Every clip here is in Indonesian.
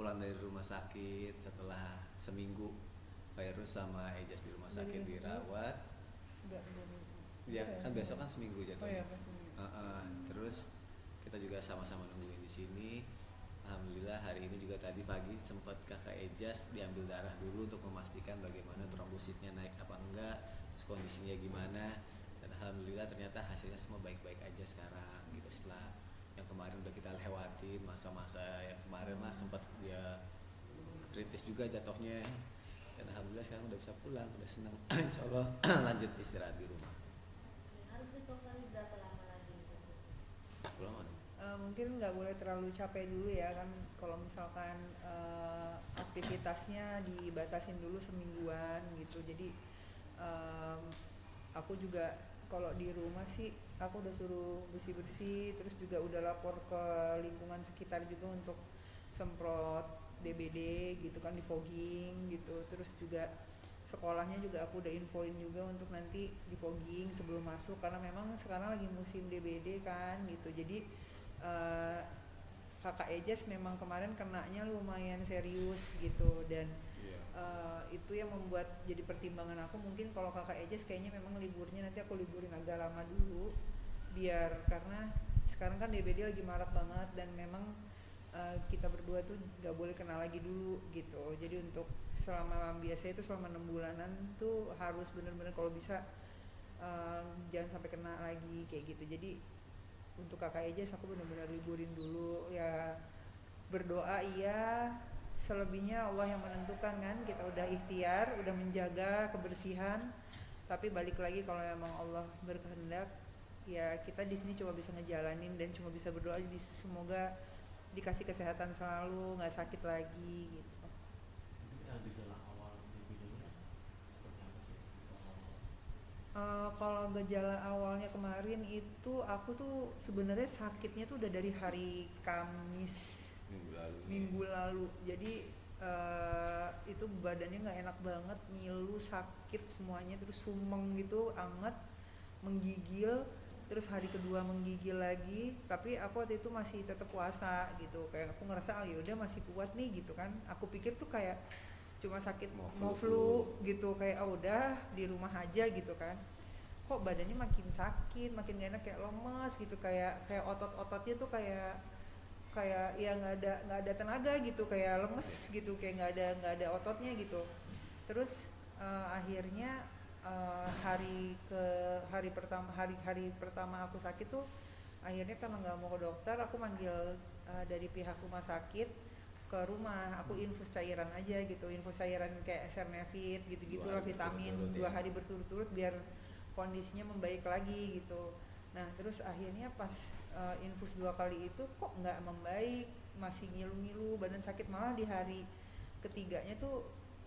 pulang dari rumah sakit setelah seminggu Virus sama Ejas di rumah sakit dirawat. Enggak, Ya kan besok kan seminggu oh jatuhnya. ya pas seminggu. Terus kita juga sama-sama nungguin di sini. Alhamdulillah hari ini juga tadi pagi sempat kakak Ejas diambil darah dulu untuk memastikan bagaimana trombositnya naik apa enggak, terus kondisinya gimana. Dan alhamdulillah ternyata hasilnya semua baik-baik aja sekarang gitu, setelah yang kemarin udah kita lewatin masa-masa yang kemarin lah sempat dia kritis juga jatuhnya. Dan alhamdulillah sekarang udah bisa pulang, udah senang. Insya Allah lanjut istirahat di rumah. Harus recovery berapa lama lagi? Pulang mana? Mungkin nggak boleh terlalu capek dulu ya kan, kalau misalkan aktivitasnya dibatasin dulu semingguan gitu. Jadi aku juga kalau di rumah sih aku udah suruh bersih-bersih, terus juga udah lapor ke lingkungan sekitar juga untuk semprot DBD gitu kan, di fogging gitu. Terus juga sekolahnya juga aku udah infoin juga untuk nanti di fogging sebelum masuk, karena memang sekarang lagi musim DBD kan gitu. Jadi kakak Ejas memang kemarin kenanya lumayan serius gitu, dan itu yang membuat jadi pertimbangan aku, mungkin kalau kakak Ejas kayaknya memang liburnya nanti aku liburin agak lama dulu, biar karena sekarang kan DBD lagi marak banget, dan memang kita berdua tuh nggak boleh kena lagi dulu gitu. Jadi untuk selama biasanya itu selama 6 bulanan tuh harus bener-bener kalau bisa jangan sampai kena lagi kayak gitu. Jadi untuk kakak Ejas aku benar-benar liburin dulu ya, berdoa iya, selebihnya Allah yang menentukan kan. Kita udah ikhtiar, udah menjaga kebersihan, tapi balik lagi kalau emang Allah berkehendak ya kita di sini cuma bisa ngejalanin dan cuma bisa berdoa semoga dikasih kesehatan selalu, nggak sakit lagi gitu. Gejala awal DBD-nya seperti apa sih? Kalau gejala awalnya kemarin itu aku tuh sebenarnya sakitnya tuh udah dari hari Kamis minggu lalu. Jadi itu badannya nggak enak banget, ngilu, sakit semuanya, terus sumeng gitu, anget, menggigil. Terus hari kedua menggigil lagi, tapi aku waktu itu masih tetap puasa gitu. Kayak aku ngerasa ya udah masih kuat nih gitu kan. Aku pikir tuh kayak cuma sakit mau flu gitu, kayak udah di rumah aja gitu kan. Kok badannya makin sakit, makin gak enak, kayak lemes gitu, kayak otot-ototnya tuh kayak ya nggak ada tenaga gitu, kayak lemes gitu, kayak nggak ada ototnya gitu. Terus akhirnya hari pertama aku sakit tuh akhirnya karena nggak mau ke dokter, aku manggil dari pihak rumah sakit ke rumah, aku infus cairan aja gitu, infus cairan kayak Sernevit gitu-gitu lah, vitamin 2 hari berturut-turut biar kondisinya membaik lagi gitu. Nah terus akhirnya pas infus 2 kali itu kok nggak membaik, masih ngilu-ngilu, badan sakit. Malah di hari ketiganya tuh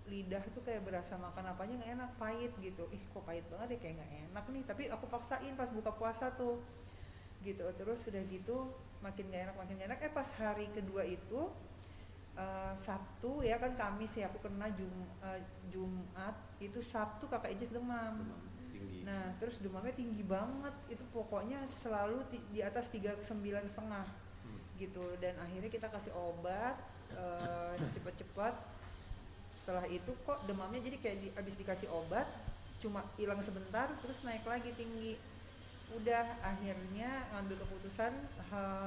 lidah tuh kayak berasa makan apanya nggak enak, pahit gitu. Kok pahit banget ya, kayak nggak enak nih, tapi aku paksain pas buka puasa tuh gitu. Terus sudah gitu makin nggak enak. Pas hari kedua itu Sabtu ya kan, Kamis ya aku kena, Jumat itu, Sabtu kakak Ejas demam tinggi. Nah terus demamnya tinggi banget, itu pokoknya selalu di atas 39,5 gitu. Dan akhirnya kita kasih obat cepet-cepet. Setelah itu kok demamnya jadi kayak abis dikasih obat cuma hilang sebentar terus naik lagi tinggi. Udah akhirnya ngambil keputusan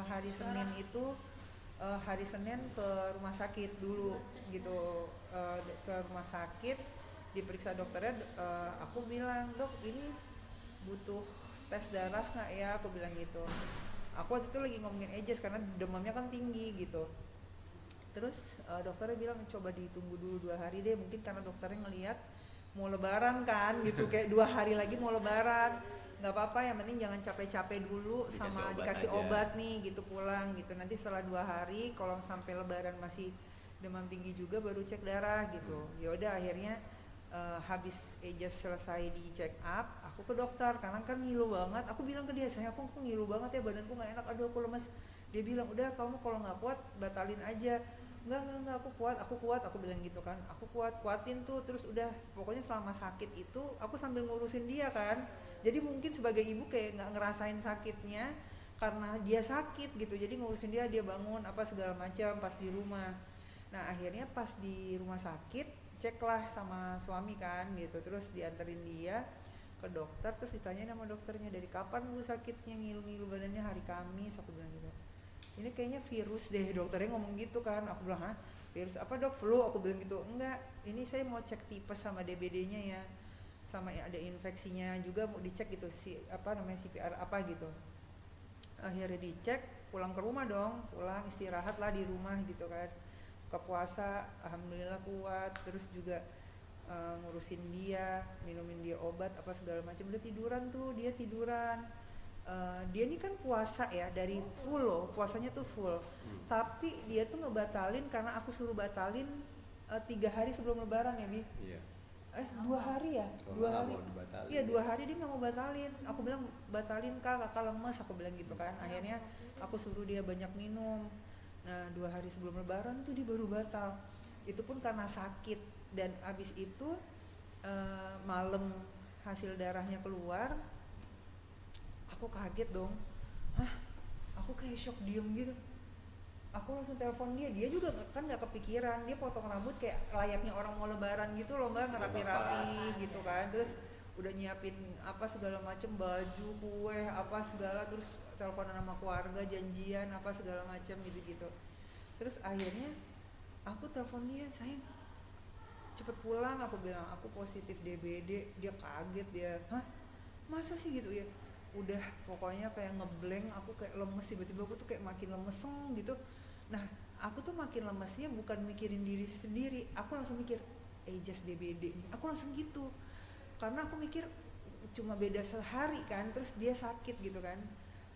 hari Senin itu, hari Senin ke rumah sakit dulu gitu. Ke rumah sakit diperiksa dokternya, aku bilang, dok ini butuh tes darah nggak ya, aku bilang gitu. Aku waktu itu lagi ngomongin Ejas karena demamnya kan tinggi gitu. Terus dokternya bilang coba ditunggu dulu 2 hari deh, mungkin karena dokternya ngelihat mau lebaran kan gitu, kayak 2 hari lagi mau lebaran, nggak apa-apa, yang penting jangan capek-capek dulu, sama dikasih obat nih gitu, pulang gitu. Nanti setelah 2 hari kalau sampai lebaran masih demam tinggi juga baru cek darah gitu. Ya udah akhirnya habis Ejas selesai di check up, aku ke dokter karena kan ngilu banget. Aku bilang ke dia, sayang aku ngilu banget ya, badanku nggak enak, aduh aku lemes. Dia bilang udah kamu kalau nggak kuat batalin aja. Enggak, aku kuat, aku bilang gitu kan. Aku kuatin tuh. Terus udah pokoknya selama sakit itu aku sambil ngurusin dia kan. Jadi mungkin sebagai ibu kayak nggak ngerasain sakitnya karena dia sakit gitu. Jadi ngurusin dia bangun apa segala macam pas di rumah. Nah akhirnya pas di rumah sakit ceklah sama suami kan gitu, terus dianterin dia ke dokter, terus ditanya sama dokternya dari kapan bu sakitnya, ngilu-ngilu badannya, hari Kamis, aku bilang gitu. Ini kayaknya virus deh, dokternya ngomong gitu kan. Aku bilang, hah virus apa dok, flu? Aku bilang gitu. Enggak, ini saya mau cek tipes sama DBD-nya ya, sama ada infeksinya juga mau dicek gitu, si apa namanya CPR apa gitu. Akhirnya dicek, pulang ke rumah dong, pulang istirahat lah di rumah gitu kan. Buka puasa alhamdulillah kuat, terus juga ngurusin dia, minumin dia obat apa segala macam. Udah tiduran tuh, dia tiduran. Dia ini kan puasa ya, dari full loh, puasanya tuh full. Tapi dia tuh ngebatalin karena aku suruh batalin 3 hari sebelum lebaran ya Bi. Iya. 2 hari ya? Kalau 2 hari. mau dibatalin. Iya 2 hari dia nggak mau batalin. Aku bilang batalin kakak lemes, aku bilang gitu kan. Akhirnya aku suruh dia banyak minum. Nah 2 hari sebelum lebaran tuh dia baru batal. Itu pun karena sakit. Dan abis itu malam hasil darahnya keluar, aku kaget dong. Hah? Aku kayak shock diem gitu. Aku langsung telepon dia juga kan nggak kepikiran, dia potong rambut kayak layaknya orang mau lebaran gitu loh mbak, ngerapi-rapi gitu kan, terus udah nyiapin apa segala macem, baju, kue, apa segala, terus teleponan sama keluarga, janjian apa segala macem gitu-gitu. Terus akhirnya aku telepon dia, sayang cepet pulang, aku bilang aku positif DBD. Dia kaget, dia hah masa sih gitu ya. Udah pokoknya kayak ngeblank, aku kayak lemes, tiba-tiba aku tuh kayak makin lemeseng gitu. Nah aku tuh makin lemesnya bukan mikirin diri sendiri, aku langsung mikir just DBD nih, aku langsung gitu. Karena aku mikir cuma beda sehari kan, terus dia sakit gitu kan.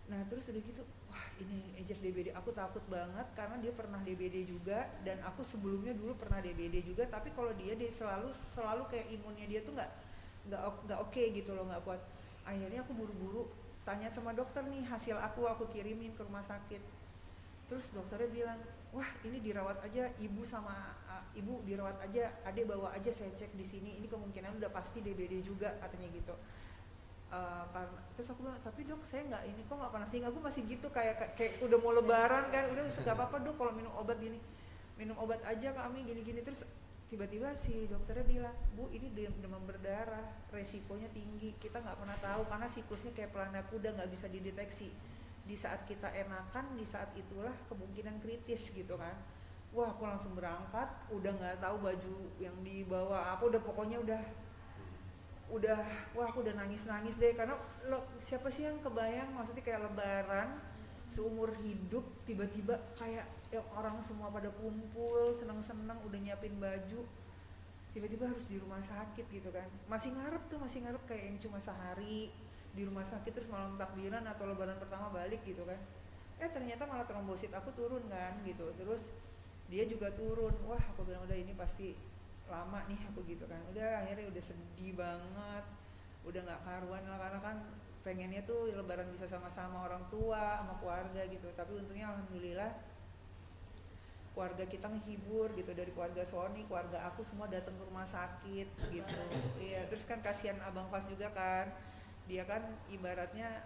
Nah terus udah gitu, wah ini just DBD, aku takut banget karena dia pernah DBD juga dan aku sebelumnya dulu pernah DBD juga, tapi kalau dia selalu kayak imunnya dia tuh nggak oke gitu loh, nggak kuat. Akhirnya aku buru-buru tanya sama dokter nih, hasil aku kirimin ke rumah sakit. Terus dokternya bilang, wah ini dirawat aja, ibu sama ibu dirawat aja, adek bawa aja saya cek di sini, ini kemungkinan udah pasti DBD juga katanya gitu. Karena terus aku bilang, tapi dok saya nggak ini kok nggak panas tinggal, aku masih gitu kayak udah mau lebaran kan, udah nggak apa-apa dok kalau minum obat gini, minum obat aja kami gini-gini. Terus tiba-tiba si dokternya bilang, bu ini demam berdarah, resikonya tinggi, kita nggak pernah tahu karena siklusnya kayak pelana kuda, nggak bisa dideteksi. Di saat kita enakan, di saat itulah kemungkinan kritis gitu kan. Wah aku langsung berangkat, udah nggak tahu baju yang dibawa apa, udah pokoknya udah wah aku udah nangis deh karena siapa sih yang kebayang, maksudnya kayak lebaran seumur hidup tiba-tiba kayak orang semua pada kumpul seneng-seneng udah nyiapin baju, tiba-tiba harus di rumah sakit gitu kan. Masih ngarep kayak yang cuma sehari di rumah sakit terus malam takbiran atau lebaran pertama balik gitu kan. Ternyata malah trombosit aku turun kan gitu, terus dia juga turun. Wah aku bilang udah ini pasti lama nih aku gitu kan. Udah akhirnya udah sedih banget, udah nggak karuan lah karena kan pengennya tuh lebaran bisa sama-sama orang tua sama keluarga gitu. Tapi untungnya alhamdulillah keluarga kita menghibur gitu, dari keluarga Sony, keluarga aku semua datang ke rumah sakit gitu. Iya, terus kan kasihan Abang Fas juga kan, dia kan ibaratnya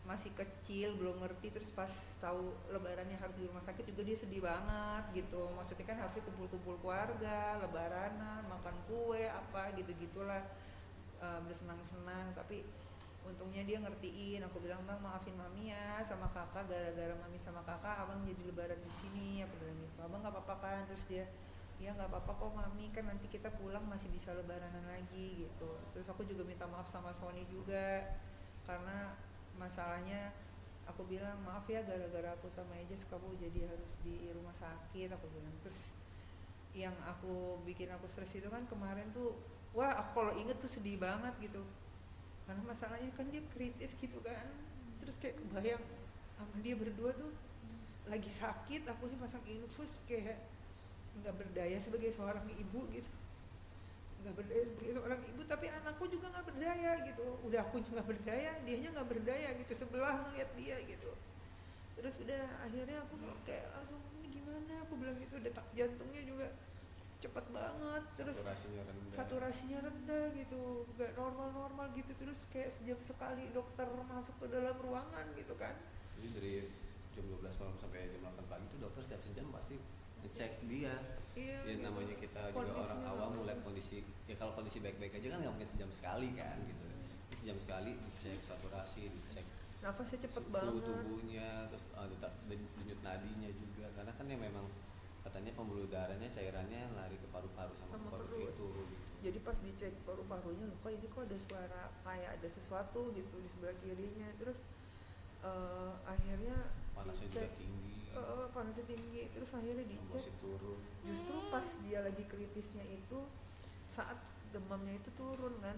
masih kecil belum ngerti, terus pas tahu lebarannya harus di rumah sakit juga dia sedih banget gitu. Maksudnya kan harusnya kumpul-kumpul keluarga, lebaranan, makan kue apa gitu-gitulah, bersenang-senang. Tapi untungnya dia ngertiin. Aku bilang bang maafin mami ya sama kakak, gara-gara mami sama kakak abang jadi lebaran di sini, aku bilang gitu. Abang nggak apa-apa kan? Terus dia ya nggak apa-apa kok mami, kan nanti kita pulang masih bisa lebaranan lagi gitu. Terus aku juga minta maaf sama Sony juga karena masalahnya aku bilang maaf ya gara-gara aku sama Ejes kamu jadi harus di rumah sakit, aku bilang. Terus yang aku bikin aku stres itu kan kemarin tuh, wah aku kalau inget tuh sedih banget gitu karena masalahnya kan dia kritis gitu kan. Terus kayak kebayang sama dia berdua tuh lagi sakit, aku nih pasang infus, kayak nggak berdaya sebagai seorang ibu gitu, nggak berdaya sebagai seorang ibu, tapi anakku juga nggak berdaya gitu. Udah aku nggak berdaya, dianya nggak berdaya gitu, sebelah ngeliat dia gitu. Terus udah akhirnya aku kayak langsung ini gimana, aku bilang gitu, detak jantungnya juga cepet banget, terus saturasinya rendah gitu, nggak normal gitu. Terus kayak sejam sekali dokter masuk ke dalam ruangan gitu kan. Jadi dari jam 12 malam sampai jam 8 pagi itu dokter setiap sejam pasti cek dia. Iya, Ya gitu. namanya kita juga orang Kondisinya awam nggak melihat bagus. kondisi, ya kalau kondisi baik-baik aja kan nggak mungkin sejam sekali kan gitu. Ini sejam sekali dicek saturasi, dicek Nafasnya cepet suhu banget. tubuhnya, terus denyut nadinya juga, karena kan ya memang katanya pembuluh darahnya cairannya lari ke paru-paru sama Sama ke perut perut. itu gitu. Jadi pas dicek paru-parunya, loh kok ini kok ada suara kayak ada sesuatu gitu di sebelah kirinya. Terus akhirnya Panasnya juga dicek, tinggi, panasnya tinggi. Terus akhirnya dicek, trombosit turun. justru pas dia lagi kritisnya itu saat demamnya itu turun kan.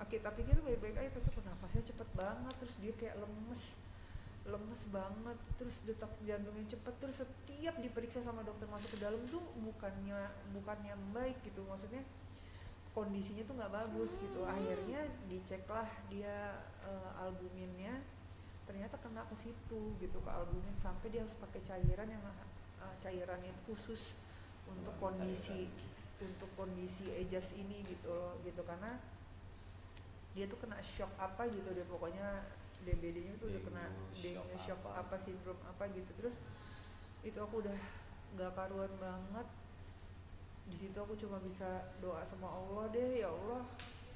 Kita pikir baik-baik aja, tetap nafasnya cepet banget, terus dia kayak lemes banget, terus detak jantungnya cepet. Terus setiap diperiksa sama dokter masuk ke dalam tuh bukannya baik gitu, maksudnya kondisinya tuh nggak bagus gitu. Akhirnya diceklah dia albuminnya, ternyata kena ke situ gitu, ke albumin, sampai dia harus pakai cairan yang cairan itu khusus untuk kondisi Ejas ini gitu loh, gitu. Karena dia tuh kena shock apa gitu deh, pokoknya DBD-nya tuh udah kena dengue shock apa sindrom apa gitu. Terus itu aku udah nggak karuan banget. Di situ aku cuma bisa doa sama Allah deh, ya Allah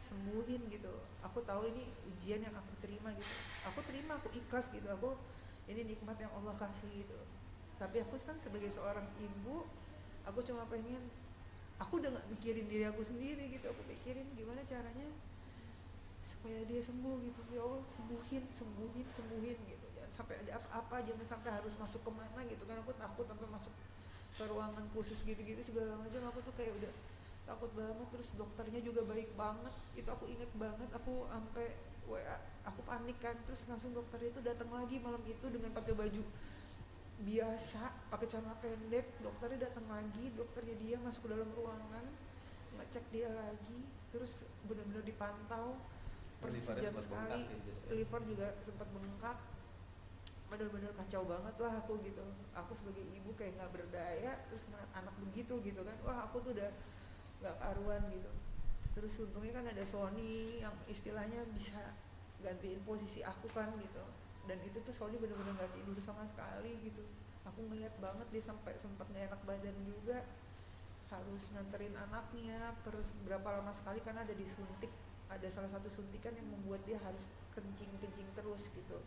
sembuhin gitu. Aku tahu ini ujian yang aku terima gitu, aku terima, aku ikhlas gitu, aku ini nikmat yang Allah kasih gitu. Tapi aku kan sebagai seorang ibu, aku cuma pengen, aku udah nggak mikirin diri aku sendiri gitu, aku pikirin gimana caranya supaya dia sembuh gitu. Ya Allah sembuhin gitu, jangan sampai ada apa-apa, jangan sampai harus masuk kemana gitu kan. Aku takut sampai masuk ke ruangan khusus gitu-gitu segala macam, aku tuh kayak udah takut banget. Terus dokternya juga baik banget, itu aku inget banget, aku sampai WA, aku panik kan. Terus langsung dokternya itu datang lagi malam itu dengan pakai baju biasa, pakai celana pendek. Dokternya datang lagi, dokternya dia masuk ke dalam ruangan, ngecek dia lagi, terus benar-benar dipantau per Livernya sejam sempat sekali. bengkak ya, Jess, ya? Liver juga sempat bengkak, benar-benar kacau banget lah aku gitu. Aku sebagai ibu kayak nggak berdaya, terus ngeliat anak begitu gitu kan, wah aku tuh udah nggak karuan gitu. Terus untungnya kan ada Sony yang istilahnya bisa gantiin posisi aku kan gitu. Dan itu tuh Sony benar-benar nggak tidur sama sekali gitu. Aku ngeliat banget dia sampai sempat nggak enak badan juga, harus nganterin anaknya per berapa lama sekali karena ada disuntik, ada salah satu suntikan yang membuat dia harus kencing terus gitu.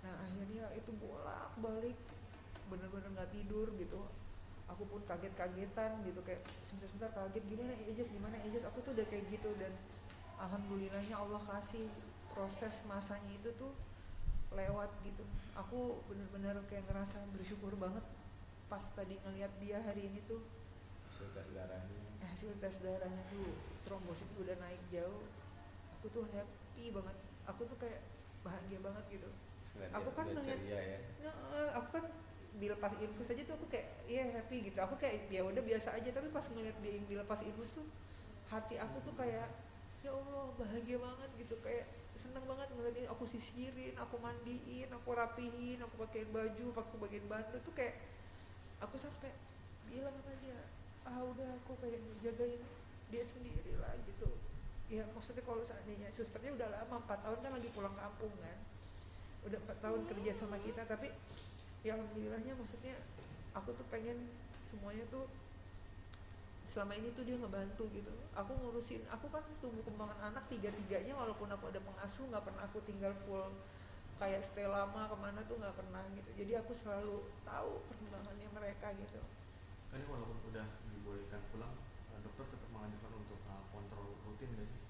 Nah akhirnya itu bolak-balik, bener-bener nggak tidur gitu. Aku pun kaget-kagetan gitu, kayak sebentar kaget, gimana Ejas, aku tuh udah kayak gitu. Dan alhamdulillahnya Allah kasih proses masanya itu tuh lewat gitu. Aku bener-bener kayak ngerasa bersyukur banget pas tadi ngelihat dia hari ini tuh. Hasil tes darahnya Hasil tes darahnya tuh trombosit udah naik jauh. Aku tuh happy banget, aku tuh kayak bahagia banget gitu. Aku kan ngeliat, ya. aku kan dilepas infus aja tuh aku kayak ya happy gitu. Aku kayak ya udah biasa aja, tapi pas ngeliat dia yang dilepas infus tuh hati aku tuh kayak ya Allah bahagia banget gitu, kayak seneng banget ngeliat ini. Aku sisirin, aku mandiin, aku rapihin, aku pakein baju, aku bagiin bantu tuh, kayak aku sampai bilang sama dia, udah aku kayak jagain dia sendiri lah gitu. Ya maksudnya kalau seandainya susternya udah lama 4 tahun kan lagi pulang kampung kan, udah 4 tahun kerja sama kita, tapi ya alhamdulillahnya maksudnya aku tuh pengen semuanya tuh selama ini tuh dia ngebantu gitu. Aku ngurusin, aku kan tumbuh kembangan anak tiga-tiganya, walaupun aku ada pengasuh nggak pernah aku tinggal full kayak stay lama kemana tuh nggak pernah gitu. Jadi aku selalu tahu perkembangannya mereka gitu. Ini walaupun udah dibolehkan pulang, dokter tetap menganjurkan untuk kontrol rutin nggak sih?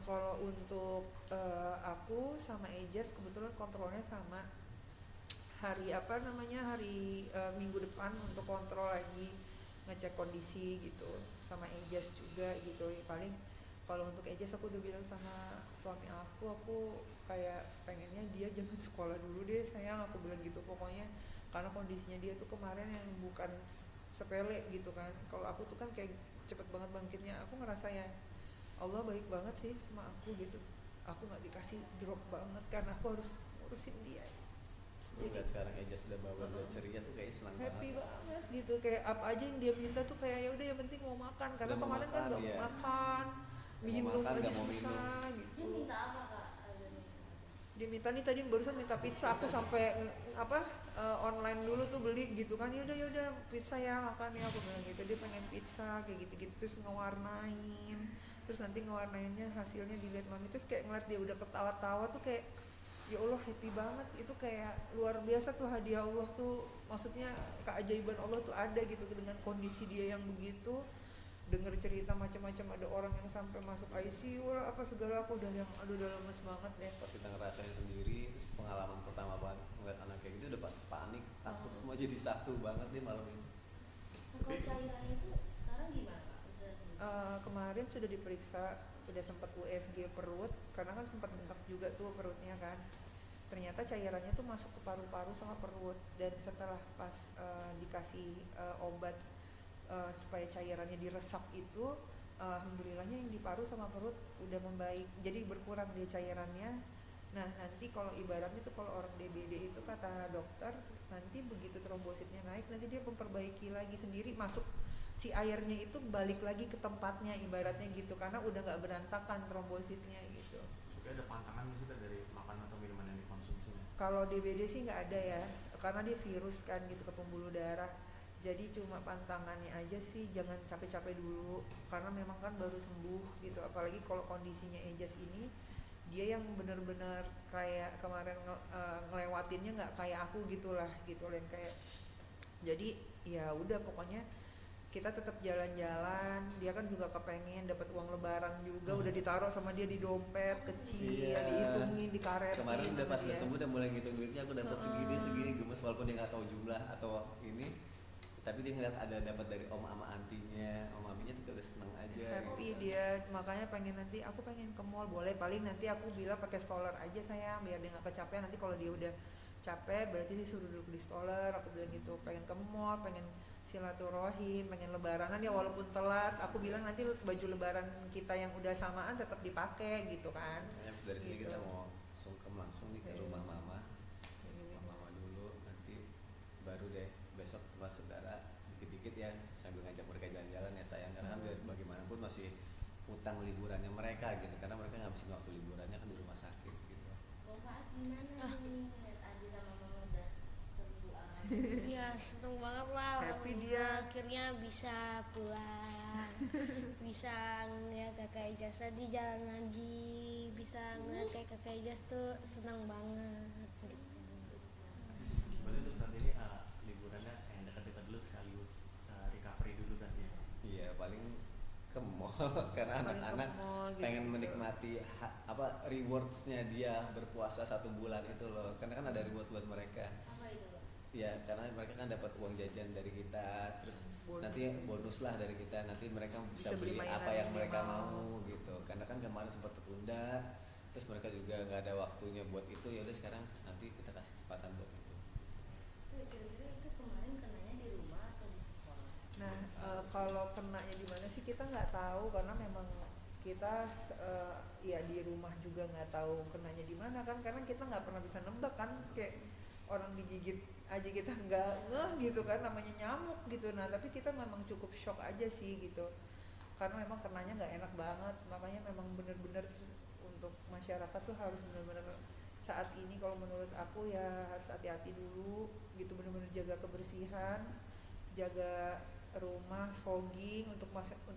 Kalau untuk aku sama Ejas kebetulan kontrolnya sama. Hari minggu depan untuk kontrol lagi, ngecek kondisi gitu, sama Ejas juga gitu. Paling kalau untuk Ejas aku udah bilang sama suami aku kayak pengennya dia jangan sekolah dulu deh sayang, aku bilang gitu pokoknya, karena kondisinya dia tuh kemarin yang bukan sepele gitu kan. Kalau aku tuh kan kayak cepet banget bangkitnya. Aku ngerasa ya Allah baik banget sih sama aku gitu. Aku nggak dikasih drop banget karena aku harus ngurusin dia. Jadi sekarang Ejas udah bawa dan ceria tuh kayak senang Happy banget. banget gitu, kayak apa aja yang dia minta tuh kayak ya udah yang penting mau makan, karena Udah mau kemarin kan makan, nggak mau iya. makan, Nggak mau minum makan, aja nggak mau susah Dia gitu. minta apa kak? Azannya? Dia minta nih tadi barusan minta pizza, aku sampai online dulu tuh beli gitu kan, yaudah pizza ya makan ya, aku bilang gitu. Dia pengen pizza kayak gitu-gitu, terus ngewarnain, terus nanti ngewarnainnya hasilnya dilihat mami, terus kayak ngeliat dia udah ketawa-tawa tuh kayak ya Allah happy banget. Itu kayak luar biasa tuh hadiah Allah tuh, maksudnya keajaiban Allah tuh ada gitu dengan kondisi dia yang begitu. Dengar cerita macam-macam, ada orang yang sampai masuk ICU lah apa segala, aku udah yang aduh udah lemes banget deh. Pas kita ngerasain sendiri, terus pengalaman pertama banget ngeliat anak kayak gitu udah pasti panik, takut semua jadi satu banget nih malam ini. Nah, kalau cairannya itu sekarang gimana Kak? Kemarin sudah diperiksa, udah sempat USG perut karena kan sempat bengkak juga tuh perutnya kan. Ternyata cairannya tuh masuk ke paru-paru sama perut, dan setelah pas dikasih obat supaya cairannya diresap itu, alhamdulillahnya yang di paru sama perut udah membaik, jadi berkurang dia cairannya. Nah nanti kalau ibaratnya tuh kalau orang DBD itu kata dokter, nanti begitu trombositnya naik nanti dia memperbaiki lagi sendiri, masuk si airnya itu balik lagi ke tempatnya ibaratnya gitu, karena udah nggak berantakan trombositnya gitu. Oke, ada pantangan gitu dari makanan atau minuman yang dikonsumsi? Kalau DBD sih nggak ada ya, karena dia virus kan gitu ke pembuluh darah. Jadi cuma pantangannya aja sih, jangan capek-capek dulu karena memang kan baru sembuh gitu. Apalagi kalau kondisinya Ejas ini, dia yang bener-bener kayak kemarin ngelewatinnya nggak kayak aku gitulah gitu yang kayak. Jadi ya udah pokoknya kita tetap jalan-jalan. Dia kan juga kepengen dapat uang lebaran juga, udah ditaruh sama dia di dompet kecil, dihitungin, dikaretin. Kemarin udah pas dia. sembuh udah mulai ngitung duitnya, aku dapat segini gemes, walaupun dia nggak tahu jumlah atau ini, tapi dia ngeliat ada dapat dari om sama antinya, om aminya tuh udah seneng aja. Happy gitu. dia, makanya pengen nanti aku pengen ke mall, boleh paling nanti aku bilang pakai stroller aja sayang biar dia nggak kecapean. Nanti kalau dia udah capek berarti dia suruh duduk di stroller, aku bilang gitu. Pengen ke mall, pengen silaturahim, pengen lebaranan ya walaupun telat. Aku bilang nanti baju lebaran kita yang udah samaan tetap dipakai gitu kan. Dari sini gitu. kita mau sungkem langsung nih ke rumah mama, mama dulu, nanti baru deh besok tempat saudara dikit-dikit ya, sambil ngajak mereka jalan-jalan ya sayang, karena kan bagaimanapun masih utang liburannya mereka gitu, karena mereka ngabisin waktu liburannya kan di rumah sakit gitu. Mas gimana nih lihat Adi sama Mama udah sembuh Ya seneng banget lah, Happy alhamdulillah dia. akhirnya bisa pulang, bisa ngeliat kakak Ijaz tadi jalan lagi, bisa ngeliat kayak kakak Ijaz tuh seneng banget gitu. Berarti untuk saat ini liburannya yang dekat-dekat dulu sekaligus recovery dulu kan ya? Iya, paling ke mall karena Paling ke anak-anak mall gitu, pengen gitu. menikmati rewards-nya dia berpuasa 1 bulan itu loh, karena kan ada reward buat mereka. apa itu Kak? Ya karena mereka kan dapat uang jajan dari kita, terus Bonus. nanti bonus lah dari kita, nanti mereka bisa Bisa beli beli mainan apa yang yang dia mereka mau. mau gitu. Karena kan kemarin sempat tertunda, terus mereka juga nggak ada waktunya buat itu, ya udah sekarang nanti kita kasih kesempatan buat itu. Kira-kira itu kemarin kenanya di rumah atau di sekolah? Nah, kalau kenanya di mana sih kita nggak tahu, karena memang kita ya di rumah juga nggak tahu kenanya di mana kan, karena kita nggak pernah bisa nebak kan, kayak orang digigit aja kita nggak ngeh gitu kan, namanya nyamuk gitu. Nah tapi kita memang cukup shock aja sih gitu, karena memang kenanya nggak enak banget. Makanya memang bener-bener untuk masyarakat tuh harus bener-bener saat ini kalau menurut aku ya harus hati-hati dulu gitu, bener-bener jaga kebersihan, jaga rumah, fogging untuk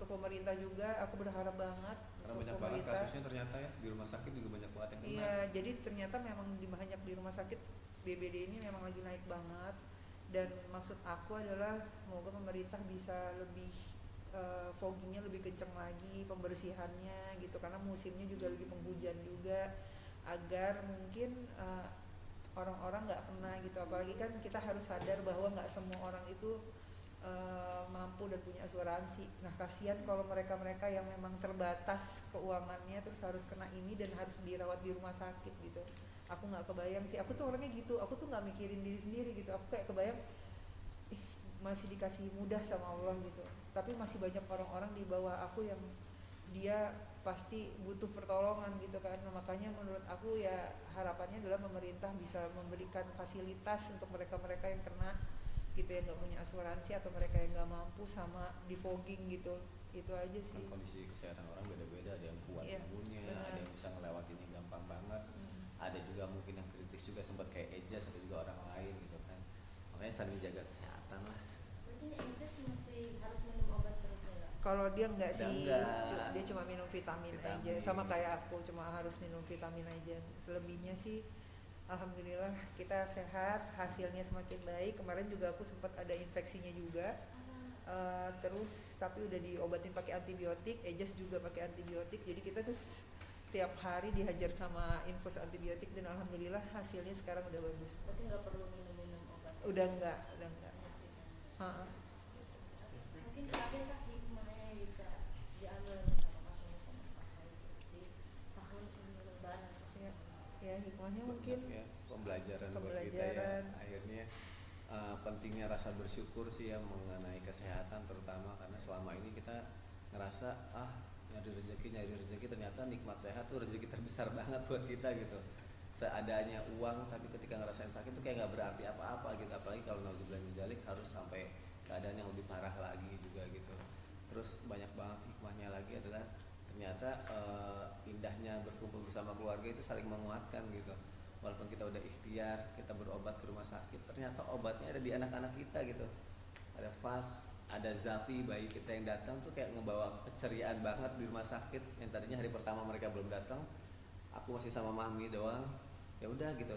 pemerintah juga. Aku berharap banget Karena untuk banyak banget pemerintah. kasusnya ternyata ya, di rumah sakit juga banyak banget yang kena. Iya, jadi ternyata memang banyak di rumah sakit DBD ini memang lagi naik banget. Dan maksud aku adalah semoga pemerintah bisa lebih foggingnya lebih kenceng lagi, pembersihannya gitu, karena musimnya juga lagi penghujan juga, agar mungkin orang-orang nggak kena gitu. Apalagi kan kita harus sadar bahwa nggak semua orang itu mampu dan punya asuransi. Nah kasihan kalau mereka-mereka yang memang terbatas keuangannya terus harus kena ini dan harus dirawat di rumah sakit gitu. Aku nggak kebayang sih, aku tuh orangnya gitu, aku tuh nggak mikirin diri sendiri gitu. Aku kayak kebayang masih dikasih mudah sama Allah gitu, tapi masih banyak orang-orang di bawah aku yang dia pasti butuh pertolongan gitu kan. Nah, makanya menurut aku ya harapannya adalah pemerintah bisa memberikan fasilitas untuk mereka-mereka yang kena gitu, yang nggak punya asuransi atau mereka yang nggak mampu, sama di fogging gitu. Itu aja sih. Kan kondisi kesehatan orang beda-beda, ada yang kuat Iya, imunnya, benar. ada yang bisa ngelewatinnya gampang banget. ada juga mungkin yang kritis juga sempat kayak Ejas atau juga orang lain gitu kan, makanya saling jaga kesehatan lah. Mungkin Anjas masih harus minum obat terus ya nggak? Kalau dia enggak Udah sih, enggak. dia cuma minum vitamin aja, Vitamin. sama kayak aku cuma harus minum vitamin aja. Selebihnya sih alhamdulillah kita sehat, hasilnya semakin baik. Kemarin juga aku sempat ada infeksinya juga. Terus tapi udah diobatin pakai antibiotik, Ejas juga pakai antibiotik. Jadi kita tuh tiap hari dihajar sama infus antibiotik dan alhamdulillah hasilnya sekarang udah bagus. Berarti nggak perlu minum obat. Udah enggak. Ha-ha. Mungkin terakhir Kak, hikmahnya yang bisa diambil sama pasangan sama pasangan di tahun ini lebaran. Ya, ya hikmahnya mungkin Ya, pembelajaran buat kita ya. Pembelajaran. Akhirnya pentingnya rasa bersyukur sih ya mengenai kesehatan, terutama karena selama ini kita ngerasa nyari rezeki, ternyata nikmat sehat tuh rezeki terbesar banget buat kita gitu. Seadanya uang, tapi ketika ngerasain sakit tuh kayak nggak berarti apa-apa gitu, apalagi kalau nauzubillah min dzalik harus sampai keadaan yang lebih parah lagi juga gitu. Terus banyak banget hikmahnya lagi adalah ternyata indahnya berkumpul bersama keluarga itu saling menguatkan gitu. Walaupun kita udah ikhtiar, kita berobat ke rumah sakit, ternyata obatnya ada di anak-anak kita gitu. Ada Fas, ada Zafi, bayi kita yang datang tuh kayak ngebawa keceriaan banget di rumah sakit. Yang tadinya hari pertama mereka belum datang, aku masih sama Mami doang, ya udah gitu,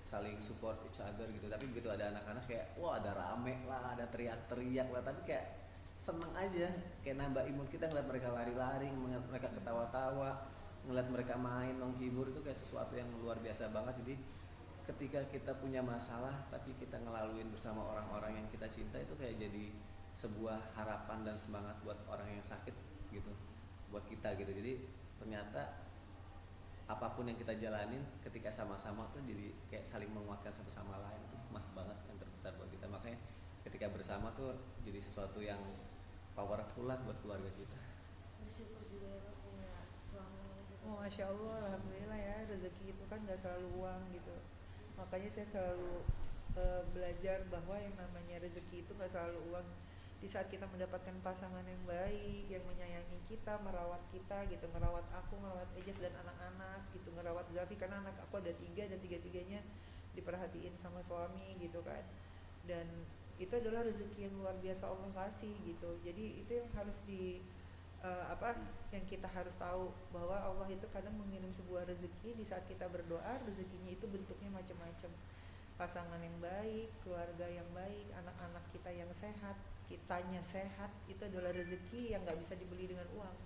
saling support each other gitu. Tapi begitu ada anak-anak kayak wah ada rame lah, ada teriak-teriak lah, tapi kayak seneng aja, kayak nambah imun kita ngeliat mereka lari-lari, ngeliat mereka ketawa-tawa, ngeliat mereka main menghibur, itu kayak sesuatu yang luar biasa banget. Jadi ketika kita punya masalah tapi kita ngelaluin bersama orang-orang yang kita cinta, itu kayak jadi sebuah harapan dan semangat buat orang yang sakit gitu, buat kita gitu. Jadi ternyata apapun yang kita jalanin ketika sama-sama tuh jadi kayak saling menguatkan satu sama lain. Itu hikmah banget yang terbesar buat kita, makanya ketika bersama tuh jadi sesuatu yang powerful lah buat keluarga kita. Bersyukur juga ya Kak punya suami gitu. oh masya Allah, alhamdulillah ya, rezeki itu kan nggak selalu uang gitu. Makanya saya selalu belajar bahwa yang namanya rezeki itu nggak selalu uang. Di saat kita mendapatkan pasangan yang baik, yang menyayangi kita, merawat kita gitu, merawat aku, merawat Ejas dan anak-anak gitu, merawat Zafi karena anak aku ada 3 dan 3-tiganya diperhatiin sama suami gitu kan. Dan itu adalah rezeki yang luar biasa Allah kasih gitu. Jadi itu yang harus yang kita harus tahu bahwa Allah itu kadang mengirim sebuah rezeki di saat kita berdoa. Rezekinya itu bentuknya macam-macam, pasangan yang baik, keluarga yang baik, anak-anak kita yang sehat, kitanya sehat, itu adalah rezeki yang nggak bisa dibeli dengan uang.